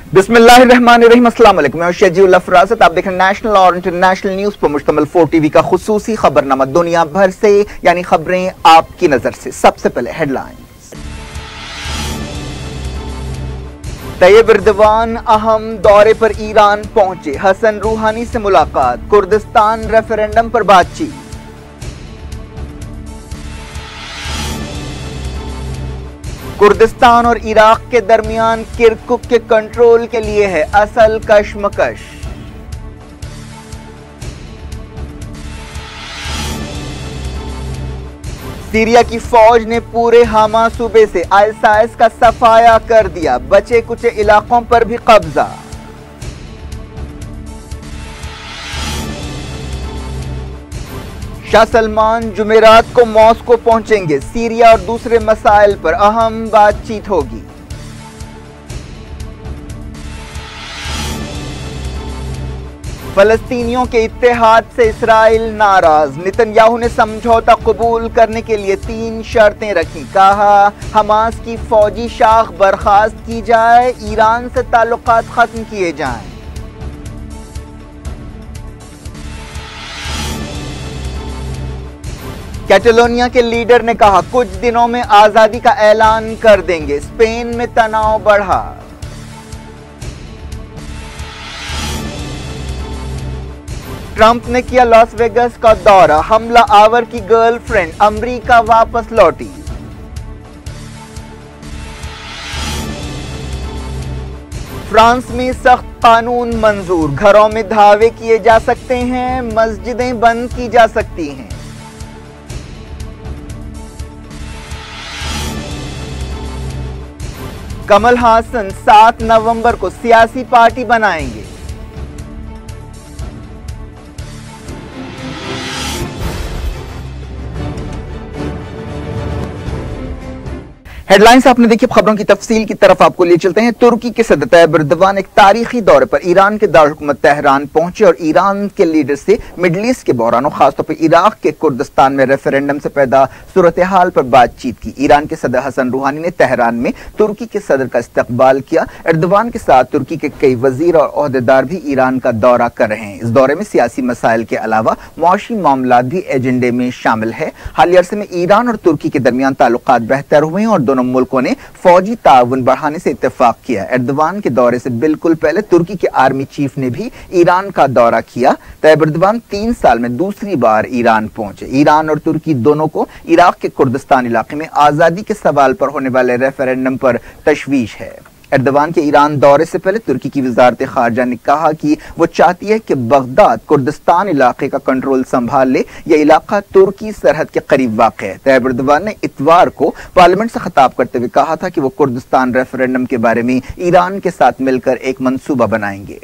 बिस्मिल्लाहिर्रहमानिर्रहीम, अस्सलाम वालेकुम। मैं शजीउल अफराज़त, आप देख रहे हैं नेशनल और इंटरनेशनल न्यूज पर मुश्तमिल 4TV का खुसूसी खबरनामा दुनिया भर से, यानी खबरें आपकी नजर से। सबसे पहले हेडलाइंस। तैयब एर्दोगान अहम दौरे पर ईरान पहुंचे, हसन रूहानी से मुलाकात, कुर्दिस्तान रेफरेंडम पर बातचीत। कुर्दिस्तान और इराक के दरमियान किरकुक के कंट्रोल के लिए है असल कशमकश। सीरिया की फौज ने पूरे हामा सूबे से आईएसआईएस का सफाया कर दिया, बचे कुछ इलाकों पर भी कब्जा। शाह सलमान जुमेरात को मॉस्को पहुंचेंगे, सीरिया और दूसरे मसाइल पर अहम बातचीत होगी। फलस्तीनियों के इत्तेहाद से इसराइल नाराज, नेतन्याहू ने समझौता कबूल करने के लिए 3 शर्तें रखी, कहा हमास की फौजी शाख बर्खास्त की जाए, ईरान से ताल्लुकात खत्म किए जाएं। कैटलोनिया के लीडर ने कहा कुछ दिनों में आजादी का ऐलान कर देंगे, स्पेन में तनाव बढ़ा। ट्रंप ने किया लॉस वेगास का दौरा, हमला आवर की गर्लफ्रेंड अमेरिका वापस लौटी। फ्रांस में सख्त कानून मंजूर, घरों में धावे किए जा सकते हैं, मस्जिदें बंद की जा सकती हैं। कमल हासन 7 नवंबर को सियासी पार्टी बनाएंगे। हेडलाइंस आपने देखी, खबरों की तफसील की तरफ आपको ले चलते हैं। तुर्की के सदर तैयब एर्दोगान एक तारीखी दौरे पर ईरान के दारुलहुकूमत तेहरान पहुंचे और ईरान के लीडर से मिडल ईस्ट के बहरान और खासतौर पर इराक के कुर्दिस्तान में रेफरेंडम से पैदा सूरत हाल पर बातचीत की। ईरान के सदर हसन रूहानी ने तेहरान में तुर्की के सदर का इस्तकबाल किया। एर्दोगान के साथ तुर्की के कई वजीर और ओहदेदार भी ईरान का दौरा कर रहे हैं। इस दौरे में सियासी मसाइल के अलावा मुआशी मामलात भी एजेंडे में शामिल है। हालिया अरसे में ईरान और तुर्की के दरमियान ताल्लुकात बेहतर हुए हैं और दोनों मुल्कों ने फौजी ताउन बढ़ाने से इत्तेफाक किया। एर्दोगान के दौरे से बिल्कुल पहले तुर्की के आर्मी चीफ ने भी ईरान का दौरा किया। तैयब एर्दोगान 3 साल में दूसरी बार ईरान पहुंचे। ईरान और तुर्की दोनों को इराक के कुर्दिस्तान इलाके में आजादी के सवाल पर होने वाले रेफरेंडम पर तशवीश है। एर्दोगान के ईरान दौरे से पहले तुर्की की वजारत खारजा ने कहा कि वो चाहती है कि बगदाद कुर्दिस्तान इलाके का कंट्रोल संभाल ले। यह इलाका तुर्की सरहद के करीब वाक़ है। तैयब एर्दोगान ने इतवार को पार्लियामेंट से खिताब करते हुए कहा था कि वो कुर्दिस्तान रेफरेंडम के बारे में ईरान के साथ मिलकर एक मंसूबा बनाएंगे।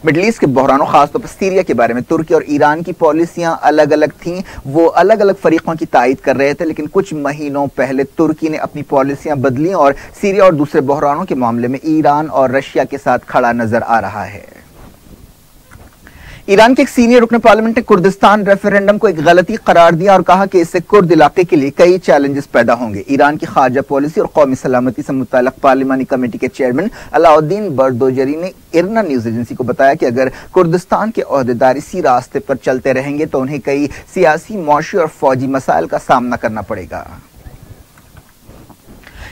मिडल ईस्ट के बहरानों, खासतौर पर सीरिया के बारे में तुर्की और ईरान की पॉलिसियां अलग अलग थीं। वो अलग अलग फरीकों की तायद कर रहे थे, लेकिन कुछ महीनों पहले तुर्की ने अपनी पॉलिसियां बदली और सीरिया और दूसरे बहरानों के मामले में ईरान और रशिया के साथ खड़ा नजर आ रहा है। ईरान के एक सीनियर रुकन पार्लियामेंट ने कुर्दिस्तान रेफरेंडम को एक गलती करार दिया और कहा कि इससे कुर्द इलाके के लिए कई चैलेंजेस पैदा होंगे। ईरान की खारजा पॉलिसी और कौमी सलामती से मुताल्लिक पार्लियामानी कमेटी के चेयरमैन अलाउद्दीन बर्दोजरी ने इरना न्यूज एजेंसी को बताया कि अगर कुर्दिस्तान के ओहदेदार इसी रास्ते पर चलते रहेंगे तो उन्हें कई सियासी, मुआशी और फौजी मसाइल का सामना करना पड़ेगा।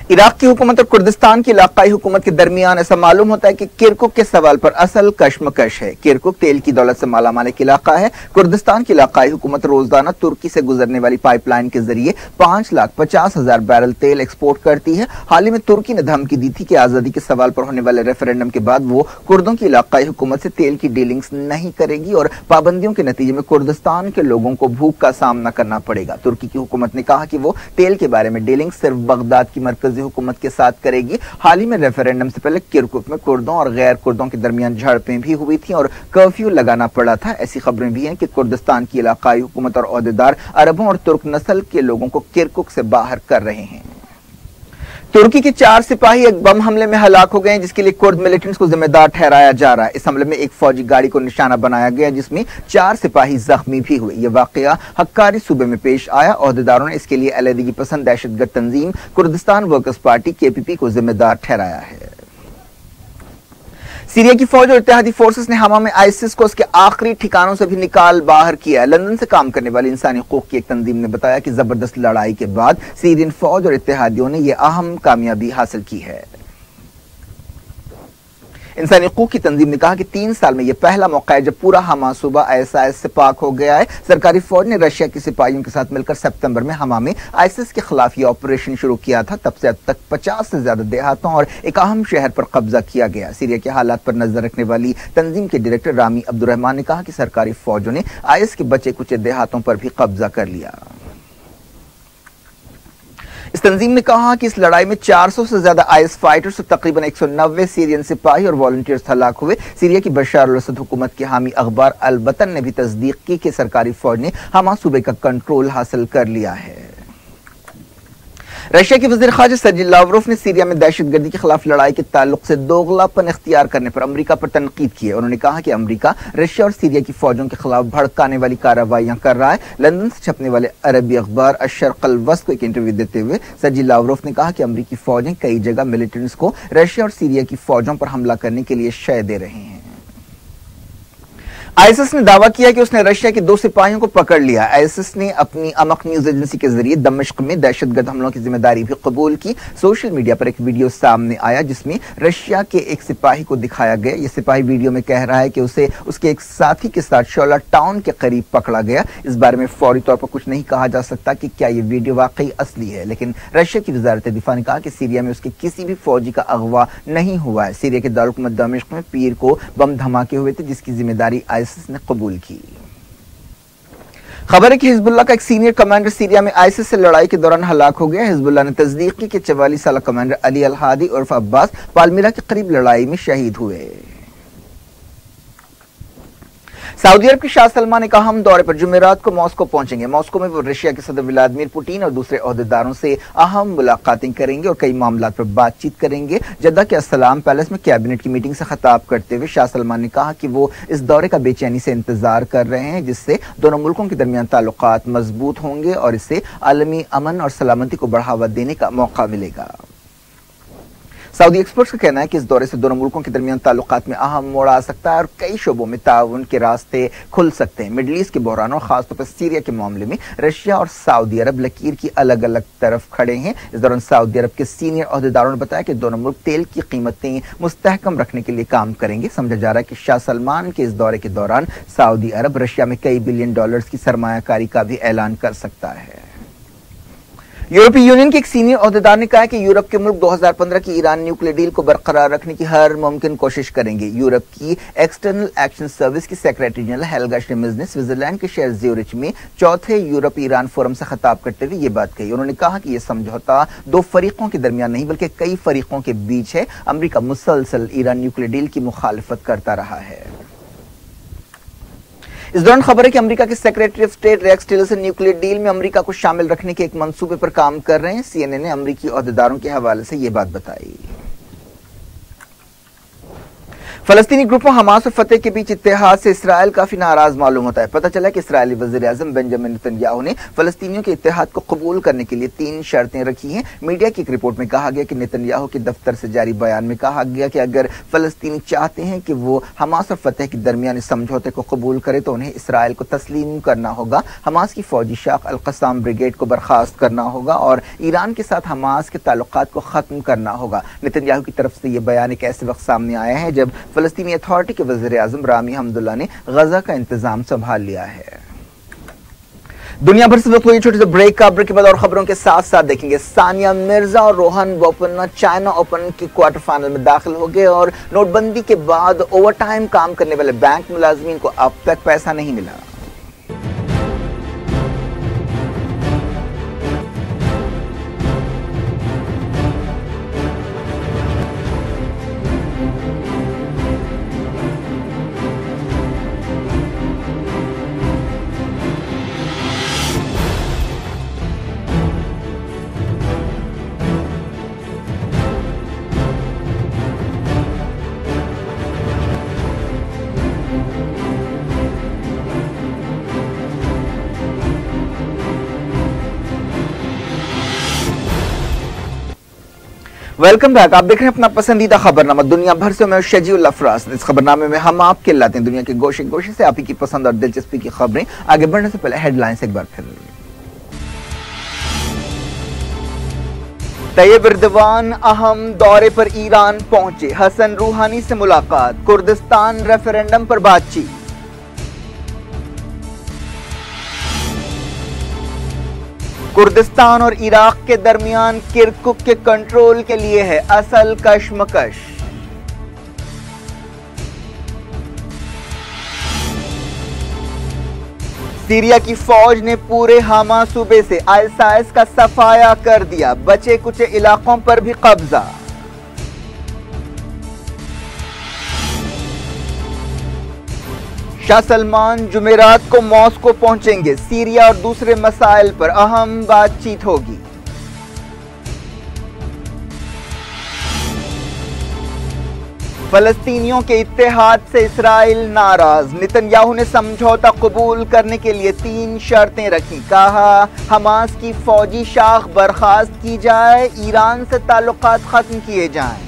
इराक की हुकूमत और कुर्दिस्तान की इलाकाई हुकूमत के दरमियान ऐसा मालूम होता है कि किरकुक के सवाल पर असल कशमकश है। किरकुक तेल की दौलत से मालामाल एक इलाका है। कुर्दिस्तान की इलाकाई हुकूमत रोजाना तुर्की से गुजरने वाली पाइपलाइन के जरिए 5,50,000 बैरल तेल एक्सपोर्ट करती है। हाल ही में तुर्की ने धमकी दी थी कि आजादी के सवाल पर होने वाले रेफरेंडम के बाद वो कुर्दों की इलाकाई हुकूमत से तेल की डीलिंग्स नहीं करेगी और पाबंदियों के नतीजे में कुर्दिस्तान के लोगों को भूख का सामना करना पड़ेगा। तुर्की की हुकूमत ने कहा कि वो तेल के बारे में डीलिंग सिर्फ बगदाद की मरकजी हुकूमत के साथ करेगी। हाल ही में रेफरेंडम से पहले किरकुक में कुर्दों और गैर कुर्दों के दरमियान झड़पें भी हुई थी और कर्फ्यू लगाना पड़ा था। ऐसी खबरें भी हैं कि कुर्दिस्तान की इलाकाई हुकूमत और ओहदेदार अरबों और तुर्क नस्ल के लोगों को किरकुक से बाहर कर रहे हैं। तुर्की के 4 सिपाही एक बम हमले में हलाक हो गए हैं, जिसके लिए कुर्द मिलिटेंट्स को जिम्मेदार ठहराया जा रहा है। इस हमले में एक फौजी गाड़ी को निशाना बनाया गया, जिसमें 4 सिपाही जख्मी भी हुए। यह वाकया हक्कारी सूबे में पेश आया। ओहदेदारों ने इसके लिए अलहदगी पसंद दहशतगर्द तंजीम कुर्दिस्तान वर्कर्स पार्टी KPP को जिम्मेदार ठहराया है। सीरिया की फौज और इत्तेहादी फोर्सेस ने हमा में आईसिस को उसके आखिरी ठिकानों से भी निकाल बाहर किया है। लंदन से काम करने वाली इंसानी हकूक की एक तंजीम ने बताया कि जबरदस्त लड़ाई के बाद सीरियन फौज और इत्तेहादियों ने यह अहम कामयाबी हासिल की है। इंसानी हकूक की तंजीम ने कहा कि 3 साल में यह पहला मौका है जब पूरा हमा सूबा आईएसआईएस से पाक हो गया है। सरकारी फौज ने रशिया के सिपाहियों के साथ मिलकर सितंबर में हमा में आईसिस के खिलाफ यह ऑपरेशन शुरू किया था। तब से अब तक 50 से ज्यादा देहातों और एक अहम शहर पर कब्जा किया गया। सीरिया के हालात पर नजर रखने वाली तंजीम के डायरेक्टर रामी अब्दुर्रहमान ने कहा कि सरकारी फौजों ने आईएस के बचे कुचे देहातों पर भी कब्जा कर लिया। इस तंजीम ने कहा कि इस लड़ाई में 400 से ज्यादा आईएस फाइटर्स और तकरीबन 190 सीरियन सिपाही और वॉलंटियर्स हलाक हुए। सीरिया की बशार अल असद हुकूमत के हामी अखबार अल वतन ने भी तस्दीक की कि सरकारी फौज ने हमा सूबे का कंट्रोल हासिल कर लिया है। रशिया के वजीर खारजा सर्जी लावरोव ने सीरिया में दहशतगर्दी के खिलाफ लड़ाई के ताल्लुक से दोगलापन इख्तियार करने पर अमेरिका पर तनकीद की है। उन्होंने कहा कि अमेरिका रशिया और सीरिया की फौजों के खिलाफ भड़काने वाली कार्रवाइयां कर रहा है। लंदन से छपने वाले अरबी अखबार अश-शर्क़ अल-वस्त को एक इंटरव्यू देते हुए सर्जी लावरोव ने कहा कि अमेरिकी फौजें कई जगह मिलिटेंट्स को रशिया और सीरिया की फौजों पर हमला करने के लिए शय दे रहे हैं। आईएसएस ने दावा किया कि उसने रशिया के 2 सिपाहियों को पकड़ लिया। आईएसएस ने अपनी अमक न्यूज एजेंसी के जरिए दमिश्क में दहशतगर्द हमलों की जिम्मेदारी भी कबूल की। सोशल मीडिया पर एक वीडियो सामने आया जिसमें रशिया के एक सिपाही को दिखाया गया। यह सिपाही वीडियो में कह रहा है कि उसे उसके एक साथी के साथ शोला टाउन के करीब पकड़ा गया। इस बारे में फौरी तौर पर कुछ नहीं कहा जा सकता कि क्या यह वीडियो वाकई असली है, लेकिन रशिया की वजारत दिफा ने कहा कि सीरिया में उसके किसी भी फौजी का अगवा नहीं हुआ है। सीरिया के दारुल दमिश्क में पीर को बम धमाके हुए थे जिसकी जिम्मेदारी आईएसएस ने कबूल की। खबर है कि हिजबुल्लाह का एक सीनियर कमांडर सीरिया में आईसिस से लड़ाई के दौरान हलाक हो गया। हिजबुल्लाह ने तस्दीक की कि 44 साल कमांडर अली अल हादी उर्फ अब्बास पालमिरा के करीब लड़ाई में शहीद हुए। सऊदी अरब के शाह सलमान एक अहम दौरे पर जुमेरात को मॉस्को पहुंचेंगे। मॉस्को में वो रशिया के सदर व्लादिमीर पुतिन और दूसरे ओहदेदारों से अहम मुलाकातें करेंगे और कई मामलात पर बातचीत करेंगे। जद्दा के अस्सलाम पैलेस में कैबिनेट की मीटिंग से खिताब करते हुए शाह सलमान ने कहा कि वो इस दौरे का बेचैनी से इंतजार कर रहे हैं, जिससे दोनों मुल्कों के दरमियान ताल्लुकात मजबूत होंगे और इससे आलमी अमन और सलामती को बढ़ावा देने का मौका मिलेगा। सऊदी एक्सपर्ट्स का कहना है कि इस दौरे से दोनों मुल्कों के दरमियान ताल्लुकात में अहम मोड़ आ सकता है और कई शोबों में ताउन के रास्ते खुल सकते हैं। मिडल ईस्ट के बहरान और खासतौर पर सीरिया के मामले में रशिया और सऊदी अरब लकीर की अलग अलग तरफ खड़े हैं। इस दौरान सऊदी अरब के सीनियर ओहदेदारों ने बताया कि दोनों मुल्क तेल की कीमतें मुस्तहकम रखने के लिए काम करेंगे। समझा जा रहा है कि शाह सलमान के इस दौरे के दौरान सऊदी अरब रशिया में कई बिलियन डॉलर्स की सरमायाकारी का भी ऐलान कर सकता है। यूरोपीय यूनियन के एक सीनियर ओहदेदार ने कहा कि यूरोप के मुल्क 2015 की ईरान न्यूक्लियर डील को बरकरार रखने की हर मुमकिन कोशिश करेंगे। यूरोप की एक्सटर्नल एक्शन सर्विस की सेक्रेटरी जनरल हेल्गा श्रेमज ने स्विट्जरलैंड के शहर ज्यूरिच में चौथे यूरोप ईरान फोरम से खिताब करते हुए ये बात कही। उन्होंने कहा कि यह समझौता 2 फरीकों के दरमियान नहीं बल्कि कई फरीकों के बीच है। अमेरिका मुसलसल ईरान न्यूक्लियर डील की मुखालफत करता रहा है। इस दौरान खबर है कि अमेरिका के secretary of state Rex Tillerson nuclear deal में अमेरिका को शामिल रखने के एक मंसूबे पर काम कर रहे हैं। सीएनएन ने अमेरिकी ओहदेदारों के हवाले से यह बात बताई। फलस्तीनी ग्रुपों हमास और फतेह के बीच इत्तेहाद से इसराइल काफी नाराज मालूम होता है। पता चला कि इस्राएली वज़ीर आज़म बेंजामिन नेतन्याहू ने फलस्तीनियों के इत्तेहाद को कबूल करने के लिए 3 शर्तें रखी हैं। मीडिया की एक रिपोर्ट में कहा गया कि नेतन्याहू के दफ्तर से जारी बयान में कहा गया कि अगर फलस्तीनी चाहते हैं कि वो हमास और फतेह के दरमियान समझौते को कबूल करे तो उन्हें इसराइल को तस्लीम करना होगा, हमास की फौजी शाख अल क़स्साम ब्रिगेड को बर्खास्त करना होगा और ईरान के साथ हमास के ताल्लुकात को खत्म करना होगा। नेतन्याहू की तरफ से यह बयान एक ऐसे वक्त सामने आया है जब फलस्तीनी अथॉरिटी के वज़ीर आज़म रामी हमदुल्ला ने गजा का इंतजाम संभाल लिया है। दुनिया भर से वक्त छोटे से ब्रेक का ब्रेक के बाद और खबरों के साथ साथ देखेंगे सानिया मिर्जा और रोहन बोपन्ना चाइना ओपन के क्वार्टर फाइनल में दाखिल हो गए और नोटबंदी के बाद ओवरटाइम काम करने वाले बैंक मुलाजमीन को अब तक पैसा नहीं मिला। Welcome back. आप देख रहे हैं अपना पसंदीदा खबरनामा दुनिया भर से। मैं शजीउल अफराज। इस खबरनामे में हम आपके लाते हैं दुनिया के गोशे गोशे से आप ही की पसंद और दिलचस्पी की खबरें। आगे बढ़ने से पहले हेडलाइंस एक बार फिर। तैयब एर्दोगान अहम दौरे पर ईरान पहुंचे, हसन रूहानी से मुलाकात, कुर्दिस्तान रेफरेंडम पर बातचीत। कुर्दिस्तान और इराक के दरमियान किरकुक के कंट्रोल के लिए है असल कशमकश। सीरिया की फौज ने पूरे हामा सूबे से आईएसआईएस का सफाया कर दिया, बचे कुछ इलाकों पर भी कब्जा। शाह सलमान जुमेरात को मॉस्को पहुंचेंगे, सीरिया और दूसरे मसाइल पर अहम बातचीत होगी। फलस्तीनियों के इत्तेहाद से इसराइल नाराज, नेतन्याहू ने समझौता कबूल करने के लिए 3 शर्तें रखी। कहा हमास की फौजी शाख बर्खास्त की जाए, ईरान से ताल्लुकात खत्म किए जाएं।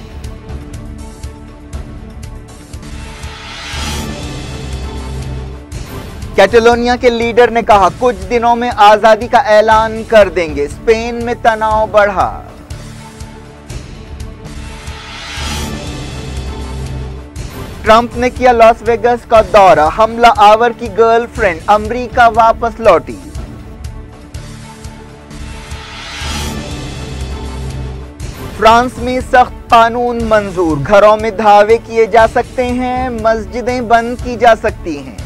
कैटलोनिया के लीडर ने कहा कुछ दिनों में आजादी का ऐलान कर देंगे, स्पेन में तनाव बढ़ा। ट्रंप ने किया लॉस वेगास का दौरा, हमला आवर की गर्लफ्रेंड अमेरिका वापस लौटी। फ्रांस में सख्त कानून मंजूर, घरों में धावे किए जा सकते हैं, मस्जिदें बंद की जा सकती हैं।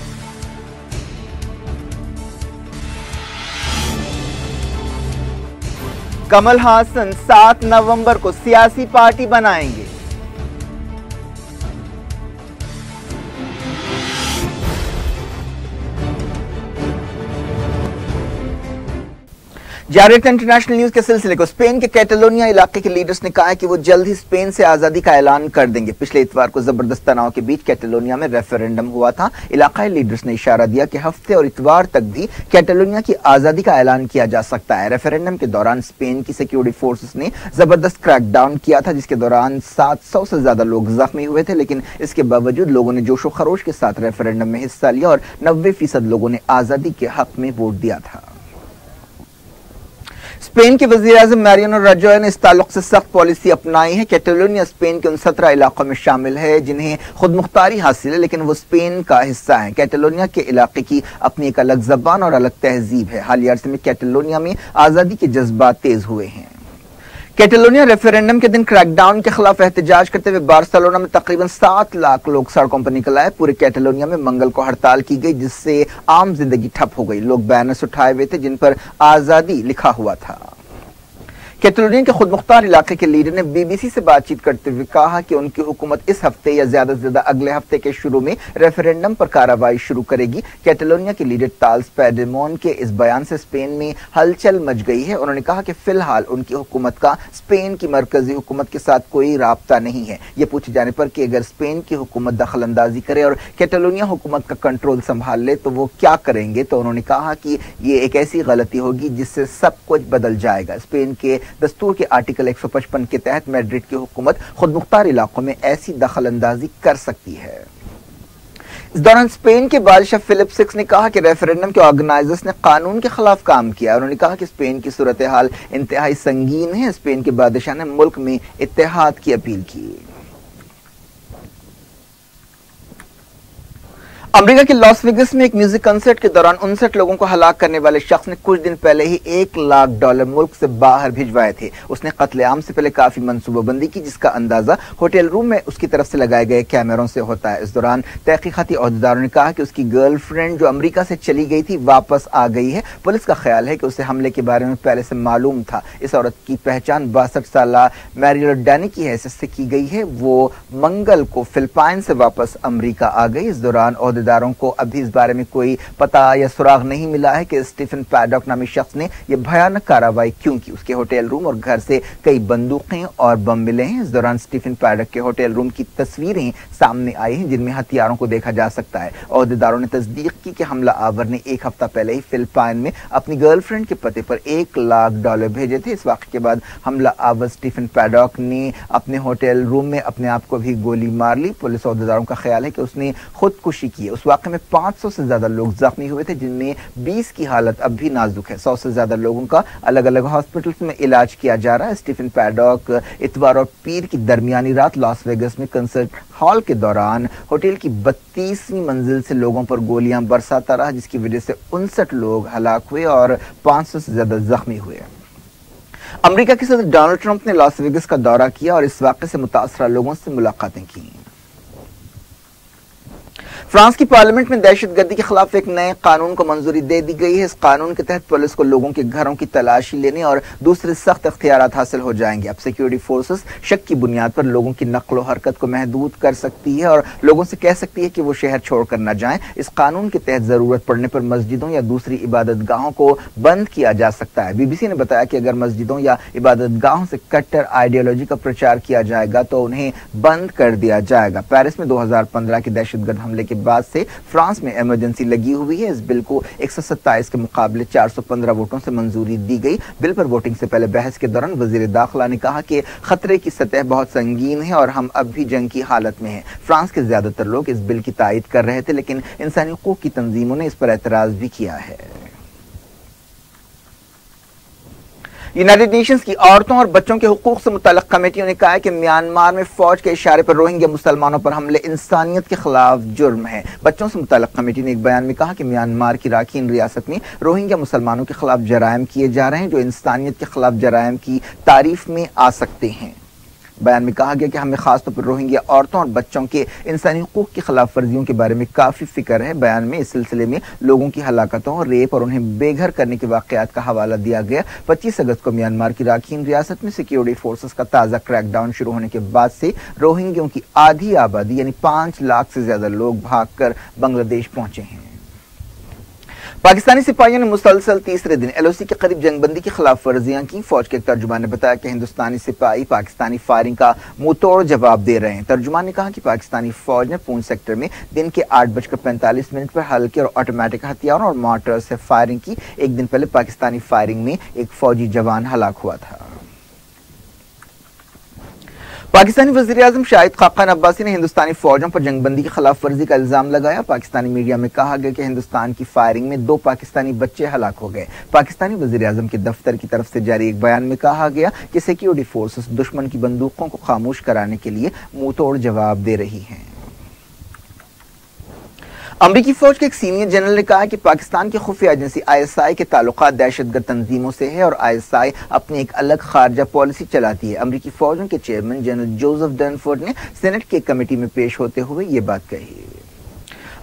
कमल हासन 7 नवंबर को सियासी पार्टी बनाएंगे। जारी इंटरनेशनल न्यूज के सिलसिले को स्पेन के कैटलोनिया इलाके के लीडर्स ने कहा है कि वो जल्द ही स्पेन से आजादी का ऐलान कर देंगे। पिछले इतवार को जबरदस्त तनाव के बीच कैटलोनिया में रेफरेंडम हुआ था। इलाकाई लीडर्स ने इशारा दिया कि हफ्ते और इतवार तक भी कैटलोनिया की आजादी का ऐलान किया जा सकता है। रेफरेंडम के दौरान स्पेन की सिक्योरिटी फोर्सेस ने जबरदस्त क्रैकडाउन किया था, जिसके दौरान 700 से ज्यादा लोग जख्मी हुए थे, लेकिन इसके बावजूद लोगों ने जोशो खरोश के साथ रेफरेंडम में हिस्सा लिया और 90% लोगों ने आजादी के हक में वोट दिया था। स्पेन के वज़ीर-ए-आज़म मैरियानो राजोय ने इस ताल्लुक से सख्त पॉलिसी अपनाई है। कैटलोनिया स्पेन के उन 17 इलाकों में शामिल है जिन्हें खुद मुख्तारी हासिल है, लेकिन वो स्पेन का हिस्सा है। कैटलोनिया के इलाके की अपनी एक अलग जबान और अलग तहजीब है। हालिया अरसे में कैटलोनिया में आजादी के जज्बात तेज हुए हैं। कैटलोनिया रेफरेंडम के दिन क्रैकडाउन के खिलाफ एहतजाज करते हुए बार्सिलोना में तकरीबन 7 लाख लोग सड़कों पर निकल आए। पूरे कैटलोनिया में मंगल को हड़ताल की गई, जिससे आम जिंदगी ठप हो गई। लोग बैनर्स उठाए हुए थे जिन पर आजादी लिखा हुआ था। कैटलोनिया के खुद मुख्तार इलाके के लीडर ने बीबीसी से बातचीत करते हुए कहा कि उनकी हुकूमत इस हफ्ते या ज्यादा से ज्यादा अगले हफ्ते के शुरू में रेफरेंडम पर कार्रवाई शुरू करेगी। कैटलोनिया के लीडर ताल्स पैडेमोन के इस बयान से स्पेन में हलचल मच गई है। उन्होंने कहा कि फिलहाल उनकी हुकूमत का स्पेन की मरकजी हुकूमत के साथ कोई राब्ता नहीं है। यह पूछे जाने पर कि अगर स्पेन की हुकूमत दखल अंदाजी करे और कैटलोनिया हुकूमत का कंट्रोल संभाल ले तो वो क्या करेंगे, तो उन्होंने कहा कि ये एक ऐसी गलती होगी जिससे सब कुछ बदल जाएगा। स्पेन के दस्तूर के आर्टिकल 155 के तहत मैड्रिड की हुकूमत खुद मुख्तार इलाकों में ऐसी दखल अंदाजी कर सकती है। इस दौरान स्पेन के बादशाह फिलिप 6 ने कहा कि रेफरेंडम के ऑर्गेनाइजर्स ने कानून के खिलाफ काम किया। उन्होंने कहा कि स्पेन की सूरत हाल इंतहाई संगीन है। स्पेन के बादशाह ने मुल्क में इत्तेहाद की अपील की। अमेरिका के लॉस वेगस में एक म्यूजिक कंसर्ट के दौरान 59 लोगों को हलाक करने वाले शख्स ने कुछ दिन पहले ही $1 लाख मुल्क से बाहर भिजवाए थे। उसने कत्लेआम से पहले काफी मंसूबाबंदी की, जिसका अंदाजा होटल रूम में उसकी तरफ से लगाए गए कैमरों से होता है। इस दौरान तहकीकाती अहदेदारों ने कहा कि उसकी गर्लफ्रेंड जो अमेरिका से चली गई थी वापस आ गई है। पुलिस का ख्याल है कि उसे हमले के बारे में पहले से मालूम था। इस औरत की पहचान 62 साल मैरियल डैनी की हैसियत से की गई है। वो मंगल को फिलिपाइन से वापस अमेरिका आ गई। इस दौरान अहदेदारों को अभी इस बारे में कोई पता या सुराग नहीं मिला है कि स्टीफन पैडॉक नामी शख्स ने यह भयानक कार्रवाई क्यों की। उसके होटल रूम और घर से कई बंदूकें और बम मिले हैं। इस दौरान स्टीफन पैडॉक के होटल रूम की तस्वीरें सामने आई हैं जिनमें हथियारों को देखा जा सकता है। अहदेदारों ने तस्दीक की कि हमला आवर ने एक हफ्ता पहले ही फिलिपाइन में अपनी गर्लफ्रेंड के पते पर $1 लाख भेजे थे। इस वाक़े के बाद हमला आवर स्टीफन पैडॉक ने अपने होटल रूम में अपने आप को भी गोली मार ली। पुलिस अहदेदारों का ख्याल है कि उसने खुदकुशी की। उस वाक़े में 500 से ज्यादा लोग जख्मी हुए थे, जिनमें 20 की हालत अब भी नाजुक है। 100 से ज्यादा लोगों का अलग अलग हॉस्पिटल्स में इलाज किया जा रहा है। स्टीफन पैडॉक इतवार और पीर की दरमियानी रात लास वेगस में कंसर्ट हॉल के दौरान होटल की 32वीं मंजिल से लोगों पर गोलियां बरसाता रहा, जिसकी वजह से 59 लोग हलाक हुए और 500 से ज्यादा जख्मी हुए। अमेरिका के सदर डोनाल्ड ट्रंप ने लास वेगस का दौरा किया और इस वाक़े से मुतासरा लोगों से मुलाकातें की। फ्रांस की पार्लियामेंट में दहशतगर्दी के खिलाफ एक नए कानून को मंजूरी दे दी गई है। इस कानून के तहत पुलिस को लोगों के घरों की तलाशी लेने और दूसरे सख्त इख्तियारात हासिल हो जाएंगे। अब सिक्योरिटी फोर्सेस शक की बुनियाद पर लोगों की नक्ल हरकत को महदूद कर सकती है और लोगों से कह सकती है कि वो शहर छोड़कर न जाएं। इस कानून के तहत जरूरत पड़ने पर मस्जिदों या दूसरी इबादतगाहों को बंद किया जा सकता है। बीबीसी ने बताया कि अगर मस्जिदों या इबादतगाहों से कट्टर आइडियोलॉजी का प्रचार किया जाएगा तो उन्हें बंद कर दिया जाएगा। पेरिस में 2015 के दहशतगर्द हमले के बाद से फ्रांस में इमरजेंसी लगी हुई है। इस बिल को 127 के मुकाबले 415 वोटों से मंजूरी दी गई। बिल पर वोटिंग से पहले बहस के दौरान वजीर दाखिला ने कहा कि खतरे की सतह बहुत संगीन है और हम अब भी जंग की हालत में हैं। फ्रांस के ज्यादातर लोग इस बिल की तायद कर रहे थे, लेकिन इंसानी हकूक की तंजीमों ने इस पर एतराज भी किया है। यूनाइटेड नेशंस की औरतों और बच्चों के हुकूक से मुतल्लिक कमेटियों ने कहा है कि म्यांमार में फौज के इशारे पर रोहिंग्या मुसलमानों पर हमले इंसानियत के खिलाफ जुर्म है। बच्चों से मुतल्लिक कमेटी ने एक बयान में कहा कि म्यांमार की राखीन रियासत में रोहिंग्या मुसलमानों के खिलाफ जराइम किए जा रहे हैं जो इंसानियत के खिलाफ जराइम की तारीफ में आ सकते हैं। बयान में कहा गया कि हमें खासतौर पर रोहिंग्या औरतों और बच्चों के इंसानी हुकूक की खिलाफ वर्जियों के बारे में काफी फिक्र है। बयान में इस सिलसिले में लोगों की हलाकतों, रेप और उन्हें बेघर करने के वाकयात का हवाला दिया गया। 25 अगस्त को म्यांमार की राखीन रियासत में सिक्योरिटी फोर्सेस का ताजा क्रैकडाउन शुरू होने के बाद से रोहिंग्यों की आधी आबादी यानी 5 लाख से ज्यादा लोग भागकर बांग्लादेश पहुंचे हैं। पाकिस्तानी सिपाहियों ने मुसलसल तीसरे दिन एलओसी के करीब जंगबंदी की खिलाफ वर्जियां की। फौज के एक तर्जुमान ने बताया कि हिंदुस्तानी सिपाही पाकिस्तानी फायरिंग का मुंहतोड़ जवाब दे रहे हैं। तर्जुमान ने कहा कि पाकिस्तानी फौज ने पूंछ सेक्टर में दिन के 8:45 पर हल्के और ऑटोमेटिक हथियारों और मोर्टर से फायरिंग की। एक दिन पहले पाकिस्तानी फायरिंग में एक फौजी जवान हलाक हुआ था। पाकिस्तानी वज़ीर-ए-आज़म शाहिद खाकान अब्बासी ने हिंदुस्तानी फौजों पर जंगबंदी की खिलाफ वर्जी का इल्जाम लगाया। पाकिस्तानी मीडिया में कहा गया कि हिंदुस्तान की फायरिंग में 2 पाकिस्तानी बच्चे हलाक हो गए। पाकिस्तानी वज़ीर-ए-आज़म के दफ्तर की तरफ से जारी एक बयान में कहा गया कि सिक्योरिटी फोर्सेस दुश्मन की बंदूकों को खामोश कराने के लिए मुंहतोड़ जवाब दे रही हैं। अमरीकी फौज के एक सीनियर जनरल ने कहा कि पाकिस्तान की खुफिया एजेंसी ISI के ताल्लुकात दहशतगर्द तंजीमों से है और ISI अपनी एक अलग खारजा पॉलिसी चलाती है। अमरीकी फौजों के चेयरमैन जनरल जोसेफ डनफोर्ड ने सेनेट की एक कमेटी में पेश होते हुए ये बात कही।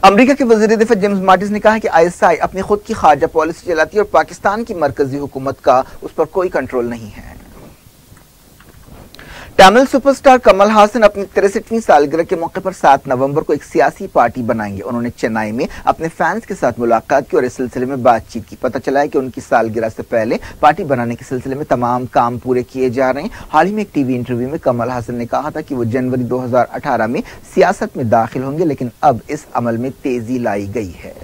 अमेरिका के वज़ीर दिफा जेम्स माटिस ने कहा कि ISI अपनी खुद की खारजा पॉलिसी चलाती है और पाकिस्तान की मरकजी हुकूमत का उस पर कोई कंट्रोल नहीं है। तमिल सुपरस्टार कमल हासन अपनी 63वीं सालगिरह के मौके पर 7 नवंबर को एक सियासी पार्टी बनाएंगे। उन्होंने चेन्नई में अपने फैंस के साथ मुलाकात की और इस सिलसिले में बातचीत की। पता चला है कि उनकी सालगिरह से पहले पार्टी बनाने के सिलसिले में तमाम काम पूरे किए जा रहे हैं। हाल ही में एक टीवी इंटरव्यू में कमल हासन ने कहा था कि वो जनवरी 2018 में सियासत में दाखिल होंगे, लेकिन अब इस अमल में तेजी लाई गई है।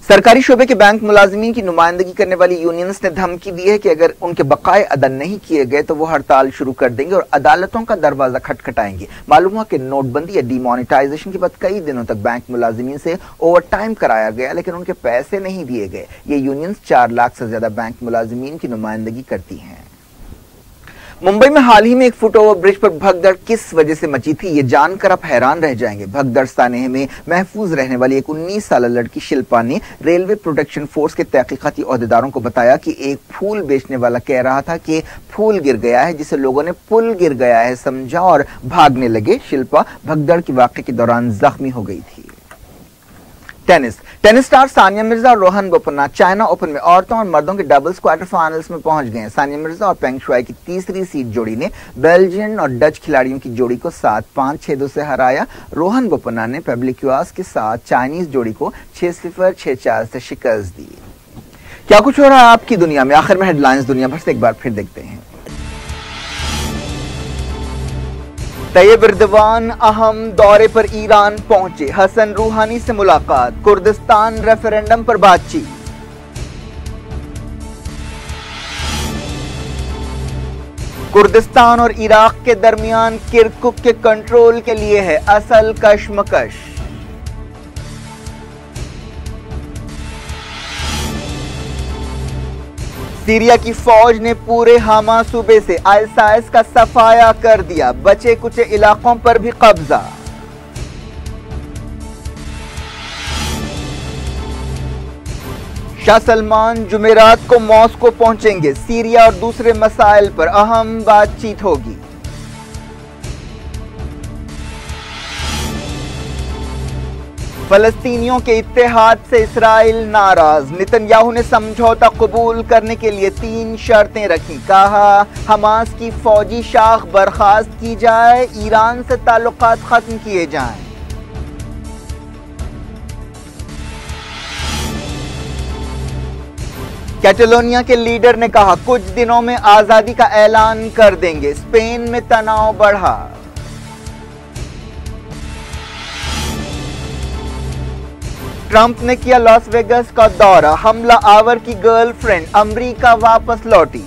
सरकारी शोबे के बैंक मुलाजिमीन की नुमाइंदगी करने वाली यूनियंस ने धमकी दी है कि अगर उनके बकाए अदा नहीं किए गए तो वो हड़ताल शुरू कर देंगे और अदालतों का दरवाजा खटखटाएंगे। मालूम हुआ कि नोटबंदी या डिमोनेटाइजेशन के बाद कई दिनों तक बैंक मुलाजिमीन से ओवरटाइम कराया गया, लेकिन उनके पैसे नहीं दिए गए। ये यूनियंस 4 लाख से ज्यादा बैंक मुलाजिमीन की नुमाइंदगी करती हैं। मुंबई में हाल ही में एक फुट ओवर ब्रिज पर भगदड़ किस वजह से मची थी, ये जानकर आप हैरान रह जाएंगे। भगदड़ सानेह में महफूज रहने वाली एक 19 साल लड़की शिल्पा ने रेलवे प्रोटेक्शन फोर्स के तहकीकाती ओहदेदारों को बताया कि एक फूल बेचने वाला कह रहा था कि फूल गिर गया है, जिसे लोगों ने पुल गिर गया है समझा और भागने लगे। शिल्पा भगदड़ के वाकये के दौरान जख्मी हो गई थी। टेनिस स्टार सानिया मिर्जा और रोहन बोपन्ना चाइना ओपन में औरतों और मर्दों के डबल्स क्वार्टर फाइनल्स में पहुंच गए हैं। सानिया मिर्जा और पेंग शुआई की तीसरी सीड जोड़ी ने बेल्जियन और डच खिलाड़ियों की जोड़ी को 7-5, 6-2 से हराया। रोहन बोपन्ना ने पेब्लिक्यूआस के साथ चाइनीज जोड़ी को 6-0, 6-4 से शिकस्त दी। क्या कुछ हो रहा है आपकी दुनिया में, आखिर में हेडलाइंस दुनिया भर से एक बार फिर देखते हैं। तैयब एर्दोगान अहम दौरे पर ईरान पहुंचे, हसन रूहानी से मुलाकात, कुर्दिस्तान रेफरेंडम पर बातचीत। कुर्दिस्तान और इराक के दरमियान किरकुक के कंट्रोल के लिए है असल कशमकश। सीरिया की फौज ने पूरे हामा सूबे से आईएसआईएस का सफाया कर दिया, बचे कुछ इलाकों पर भी कब्जा। शाह सलमान जुमेरात को मॉस्को पहुंचेंगे, सीरिया और दूसरे मसाइल पर अहम बातचीत होगी। फलस्तीनियों के इत्तेहाद से इसराइल नाराज, नेतन्याहू ने समझौता कबूल करने के लिए 3 शर्तें रखी। कहा हमास की फौजी शाख बर्खास्त की जाए, ईरान से ताल्लुकात खत्म किए जाएं। कैटलोनिया के लीडर ने कहा कुछ दिनों में आजादी का ऐलान कर देंगे। स्पेन में तनाव बढ़ा। ट्रंप ने किया लॉस वेगास का दौरा, हमला आवर की गर्लफ्रेंड अमेरिका वापस लौटी।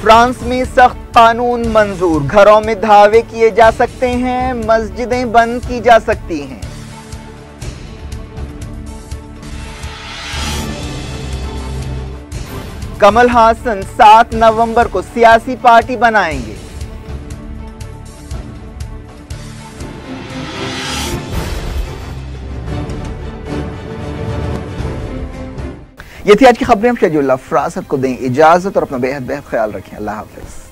फ्रांस में सख्त कानून मंजूर, घरों में धावे किए जा सकते हैं, मस्जिदें बंद की जा सकती हैं। कमल हासन 7 नवंबर को सियासी पार्टी बनाएंगे। ये थी आज की खबरें। हम शजीउल्लाह फरासत को दें इजाजत और अपना बेहद ख्याल रखें। अल्लाह हाफिज।